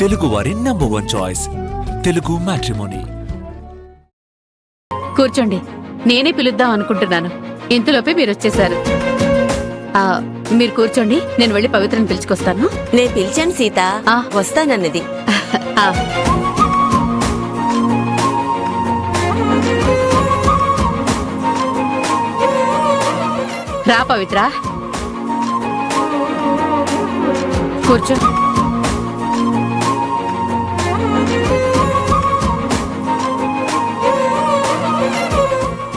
తెలుగు వారి number 1 choice Telugu matrimony. కూర్చోండి, నేనే పిలుద్దాం అనుకుంటున్నాను. ఇంతలోపే మీరు వచ్చేశారు. మీరు కూర్చోండి, నేను వెళ్ళి పవిత్రని పిలుచుకొస్తాను. నేను పిలిచాను సీత, వస్తానన్నది. రా పవిత్ర, కూర్చో.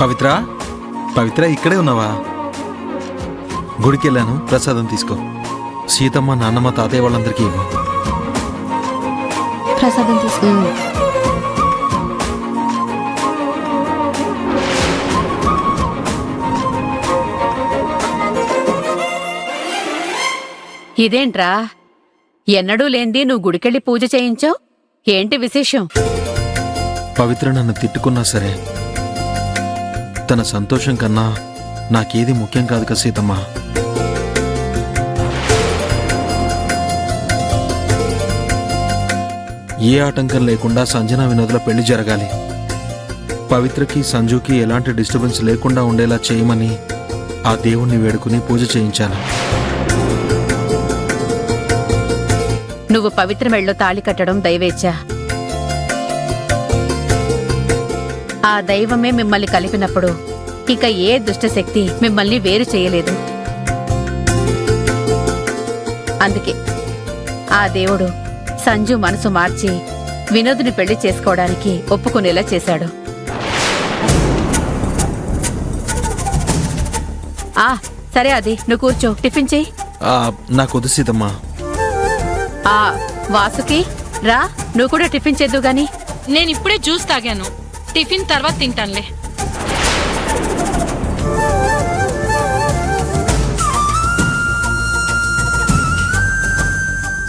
పవిత్ర, పవిత్ర ఇక్కడే ఉన్నావా? గుడికి వెళ్ళాను, ప్రసాదం తీసుకో. సీతమ్మ, నాన్నమ్మ, తాతయ్య వాళ్ళందరికీ ఇవ్వు. ప్రసాదం తీసుకో. ఇదేంట్రా, ఎన్నడూ లేంది నువ్వు గుడికెళ్ళి పూజ చేయించావు? ఏంటి విశేషం? పవిత్ర నన్ను తిట్టుకున్నా సరే, తన సంతోషం కన్నా నాకేది ముఖ్యం కాదు కదా సీతమ్మ. ఏ ఆటంకం లేకుండా సంజన వినోద్ల పెళ్లి జరగాలి. పవిత్రకి సంజుకి ఎలాంటి డిస్టర్బెన్స్ లేకుండా ఉండేలా చేయమని ఆ దేవుణ్ణి వేడుకుని పూజ చేయించాను. నువ్వు పవిత్ర మెళ్ళో తాళి కట్టడం దైవేచ్ఛ. ఆ దైవమే మిమ్మల్ని కలిపినప్పుడు ఇక ఏ దుష్టశక్తి మిమ్మల్ని వేరు చేయలేదు. అందుకే ఆ దేవుడు సంజు మనసు మార్చి వినోద్ని పెళ్లి చేసుకోవడానికి ఒప్పుకునేలా చేశాడు. సరే, అది నువ్వు కూర్చో, టిఫిన్ చెయ్యి. నాకు వద్దు సీతమ్మా. వాసుకి రా, నువ్వు కూడా టిఫిన్ చేద్దు గాని. నేనిప్పుడే జ్యూస్ తాగాను, టిఫిన్ తర్వాత తింటానులే.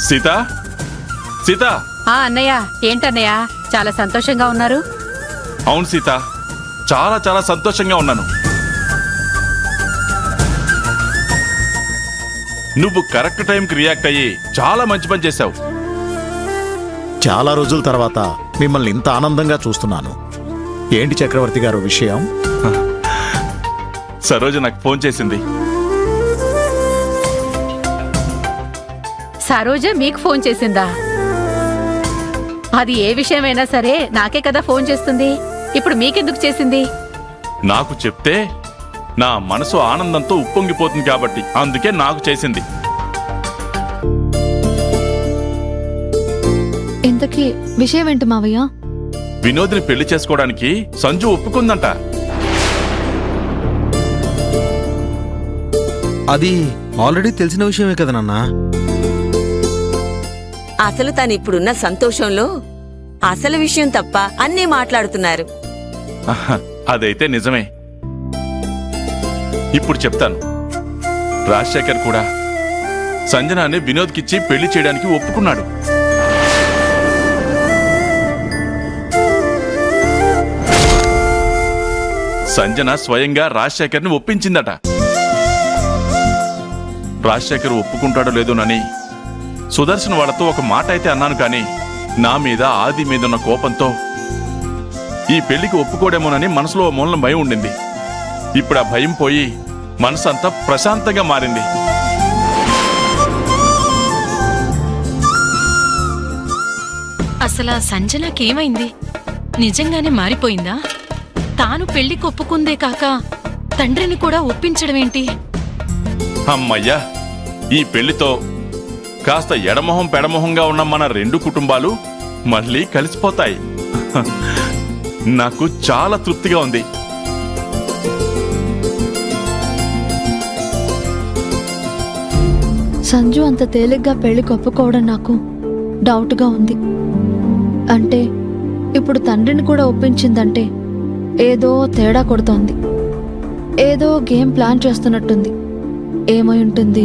సీత, సీత. అన్నయ్య, ఏంటన్నయ్య చాలా సంతోషంగా ఉన్నారు? అవును సీత, చాలా చాలా సంతోషంగా ఉన్నాను. నువ్వు కరెక్ట్ టైంకి రియాక్ట్ అయ్యి చాలా మంచి పని చేశావు. చాలా రోజుల తర్వాత మిమ్మల్ని ఇంత ఆనందంగా చూస్తున్నాను. ఏంటి చక్రవర్తి గారు విషయం? సరోజ నాకు ఫోన్ చేసింది. సరోజ మీకు ఫోన్ చేసిందా? అది ఏ విషయమైనా సరే నాకే కదా ఫోన్ చేస్తుంది. ఇప్పుడు మీకెందుకు చేసింది? నాకు చెప్తే నా మనసు ఆనందంతో ఉప్పొంగిపోతుంది కాబట్టి అందుకే నాకు చేసింది. ఇంతకీ విషయం ఏంటి మావయ్య? వినోద్ని పెళ్లి చేసుకోవడానికి సంజు ఒప్పుకుందంట. అది ఆల్రెడీ తెలిసిన విషయమే కదా నాన్న. అసలు తను ఇప్పుడున్న సంతోషంలో అసలు విషయం తప్ప అన్నీ మాట్లాడుతున్నారు. అదైతే నిజమే. ఇప్పుడు చెప్తాను. రాజశేఖర్ కూడా సంజనాన్ని వినోద్కిచ్చి పెళ్లి చేయడానికి ఒప్పుకున్నాడు. సంజన స్వయంగా రాజశేఖర్ని ఒప్పించిందట. రాజశేఖర్ ఒప్పుకుంటాడో లేదోనని సుదర్శన్ వాళ్ళతో ఒక మాట అయితే అన్నాను, కానీ నా మీద ఆది మీదున్న కోపంతో ఈ పెళ్లికి ఒప్పుకోడేమోనని మనసులో మూలన భయం ఉండింది. ఇప్పుడు ఆ భయం పోయి మనసంతా ప్రశాంతంగా మారింది. అసలు సంజనకేమైంది? నిజంగానే మారిపోయిందా? తాను పెళ్లికి ఒప్పుకుందే కాక తండ్రిని కూడా ఒప్పించడమేంటి? అమ్మయ్యా, ఈ పెళ్లితో కాస్త ఎడమొహం పెడమొహంగా ఉన్న మన రెండు కుటుంబాలు మళ్ళీ కలిసిపోతాయి. నాకు చాలా తృప్తిగా ఉంది. సంజు అంత తేలిగ్గా పెళ్లికి ఒప్పుకోవడం నాకు డౌట్గా ఉంది. అంటే ఇప్పుడు తండ్రిని కూడా ఒప్పించిందంటే ఏదో తేడా కొడుతోంది. ఏదో గేమ్ ప్లాన్ చేస్తున్నట్టుంది. ఏమై ఉంటుంది?